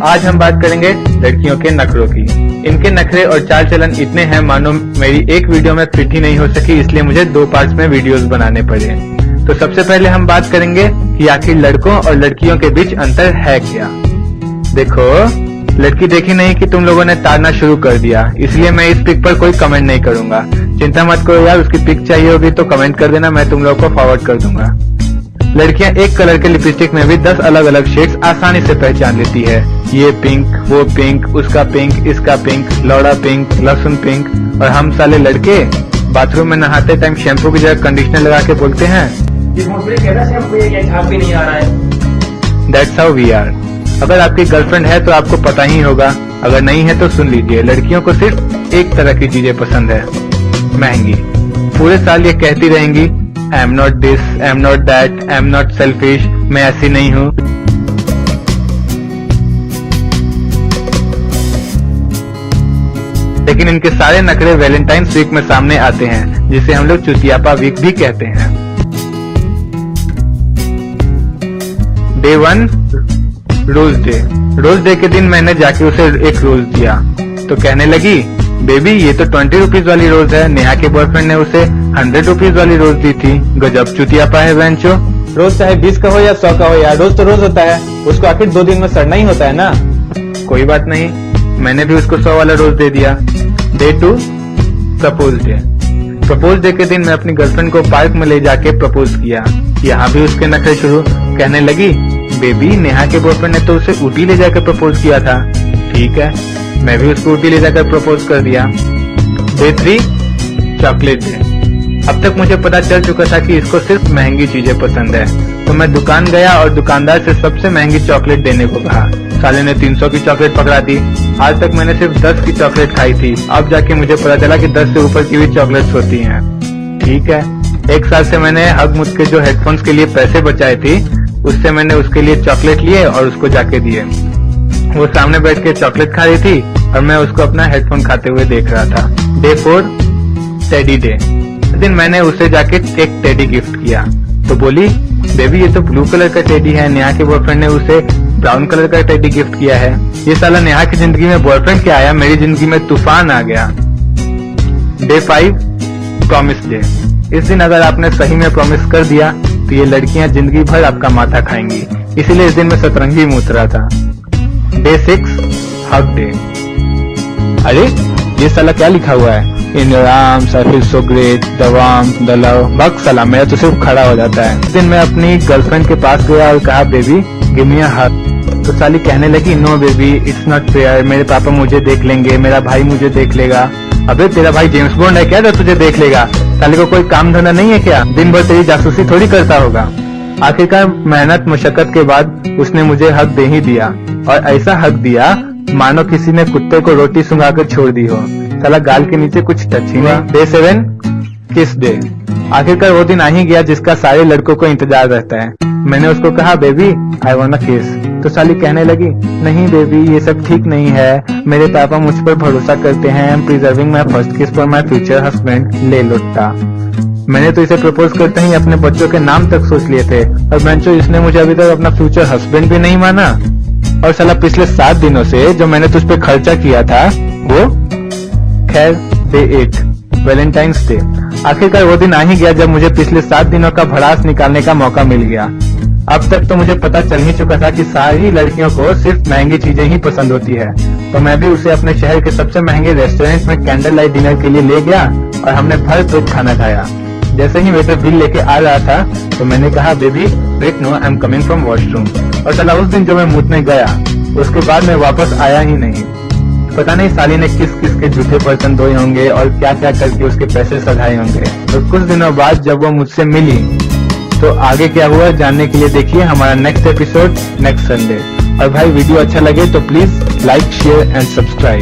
आज हम बात करेंगे लड़कियों के नखरों की। इनके नखरे और चाल चलन इतने हैं मानो मेरी एक वीडियो में फिट ही नहीं हो सकी, इसलिए मुझे 2 पार्ट्स में वीडियोस बनाने पड़े। तो सबसे पहले हम बात करेंगे कि आखिर लड़कों और लड़कियों के बीच अंतर है क्या। देखो, लड़की देखी नहीं कि तुम लोगों ने ताड़ना शुरू कर दिया, इसलिए मैं इस पिक पर कोई कमेंट नहीं करूंगा। चिंता मत करो यार, उसकी पिक चाहिए होगी तो कमेंट कर देना, मैं तुम लोगों को फॉरवर्ड कर दूंगा। लड़कियां एक कलर के लिपस्टिक में भी 10 अलग अलग शेड्स आसानी से पहचान लेती है। ये पिंक, वो पिंक, उसका पिंक, इसका पिंक, लौड़ा पिंक, लहसुन पिंक। और हम साले लड़के बाथरूम में नहाते टाइम शैम्पू की जगह कंडीशनर लगा के बोलते हैं दैट्स हाउ वी आर। अगर आपकी गर्लफ्रेंड है तो आपको पता ही होगा, अगर नहीं है तो सुन लीजिए। लड़कियों को सिर्फ एक तरह की चीजें पसंद है, महंगी। पूरे साल ये कहती रहेंगी I am not this, I am not that, I am not selfish, मैं ऐसी नहीं हूँ। लेकिन इनके सारे नखरे वैलेंटाइंस वीक में सामने आते हैं, जिसे हम लोग चुतियापा वीक भी कहते हैं। Day 1 rose day. Rose day के दिन मैंने जाके उसे एक रोज दिया तो कहने लगी बेबी ये तो 20 रुपीज वाली रोज है, नेहा के बॉयफ्रेंड ने उसे 100 रुपीज वाली रोज दी थी। गजब चुतियापा है बेंचो। रोज चाहे 20 का हो या 100 का हो यार, रोज तो रोज होता है, उसको आखिर 2 दिन में सड़ना ही होता है ना। कोई बात नहीं, मैंने भी उसको 100 वाला रोज दे दिया। Day 2 propose day. Propose day के दिन मैं अपनी गर्लफ्रेंड को पार्क में ले जाके प्रपोज किया। यहाँ भी उसके नखरे शुरू। कहने लगी बेबी नेहा के बॉयफ्रेंड ने तो उसे ऊटी ले जाकर प्रपोज किया था। ठीक है, मैं भी उसको ऊटी ले जाकर प्रपोज कर दिया। Day 3 chocolate day. अब तक मुझे पता चल चुका था कि इसको सिर्फ महंगी चीजें पसंद है, तो मैं दुकान गया और दुकानदार से सबसे महंगी चॉकलेट देने को कहा। साले ने 300 की चॉकलेट पकड़ा दी। आज तक मैंने सिर्फ 10 की चॉकलेट खाई थी, अब जाके मुझे पता चला कि 10 से ऊपर की भी चॉकलेट्स होती हैं। ठीक है, 1 साल से मैंने हग मुझ के जो हेडफोन्स के लिए पैसे बचाए थे, उससे मैंने उसके लिए चॉकलेट लिए और उसको जाके दिए। वो सामने बैठ के चॉकलेट खा रही थी और मैं उसको अपना हेडफोन खाते हुए देख रहा था। Day 4 teddy day. उस दिन मैंने उसे जाके एक टेडी गिफ्ट किया तो बोली बेबी ये तो ब्लू कलर का टेडी है, नेहा के बॉयफ्रेंड ने उसे ब्राउन कलर का टेडी गिफ्ट किया है। ये साला नेहा की जिंदगी में बॉयफ्रेंड क्या आया, मेरी जिंदगी में तूफान आ गया। Day 5 promise day. इस दिन अगर आपने सही में प्रॉमिस कर दिया तो ये लड़कियां जिंदगी भर आपका माथा खाएंगी, इसीलिए इस दिन मैं सतरंगी मूत रहा था। Day 6 hug day. अरे ये साला क्या लिखा हुआ है, in your arms I feel so great, the warmth, the love. बक साला, मेरा तो सिर्फ खड़ा हो जाता है। इस दिन मैं अपनी गर्लफ्रेंड के पास गया और कहा बेबी गिव मी अ हग। तो साली कहने लगी no baby it's not fair, मेरे पापा मुझे देख लेंगे, मेरा भाई मुझे देख लेगा। अबे तेरा भाई जेम्स बॉन्ड है क्या जो तुझे देख लेगा? साले को कोई काम धंधा नहीं है क्या? दिन भर तेरी जासूसी थोड़ी करता होगा। आखिरकार मेहनत मुशक्कत के बाद उसने मुझे हक दे ही दिया, और ऐसा हक दिया मानो किसी ने कुत्ते को रोटी सुंघाकर छोड़ दी हो। साला गाल के नीचे कुछ टच ही नहीं। डे 7 किस डे। आखिरकार वो दिन आ ही गया जिसका सारे लड़कों को इंतजार रहता है। मैंने उसको कहा बेबी आई वांट अ किस। तो साली कहने लगी नहीं बेबी ये सब ठीक नहीं है, मेरे पापा मुझ पर भरोसा करते हैं, I am preserving my first किस फॉर माई फ्यूचर हस्बैंड। ले लुट्टा। मैंने तो इसे प्रपोज करते ही अपने बच्चों के नाम तक सोच लिए थे, और बेंचो इसने मुझे अभी तक अपना फ्यूचर हस्बैंड भी नहीं माना। और साला पिछले 7 दिनों से जो मैंने तुझ पे खर्चा किया था वो। खैर डे 8 वैलेंटाइंस डे। आखिरकार वो दिन आ ही गया जब मुझे पिछले 7 दिनों का भड़ास निकालने का मौका मिल गया। अब तक तो मुझे पता चल ही चुका था कि सारी लड़कियों को सिर्फ महंगी चीजें ही पसंद होती है, तो मैं भी उसे अपने शहर के सबसे महंगे रेस्टोरेंट में कैंडल लाइट डिनर के लिए ले गया और हमने भर पेट खाना खाया। जैसे ही वेटर बिल लेके आ रहा था तो मैंने कहा baby wait no I am coming from washroom. और चला उस दिन जो मैं मूतने गया उसके बाद मैं वापस आया ही नहीं। पता नहीं साली ने किस किस के जूठे बर्तन धोए होंगे और क्या क्या करके उसके पैसे सधाए होंगे। तो कुछ दिनों बाद जब वो मुझसे मिली तो आगे क्या हुआ जानने के लिए देखिए हमारा नेक्स्ट एपिसोड नेक्स्ट संडे। और भाई वीडियो अच्छा लगे तो please like share and subscribe.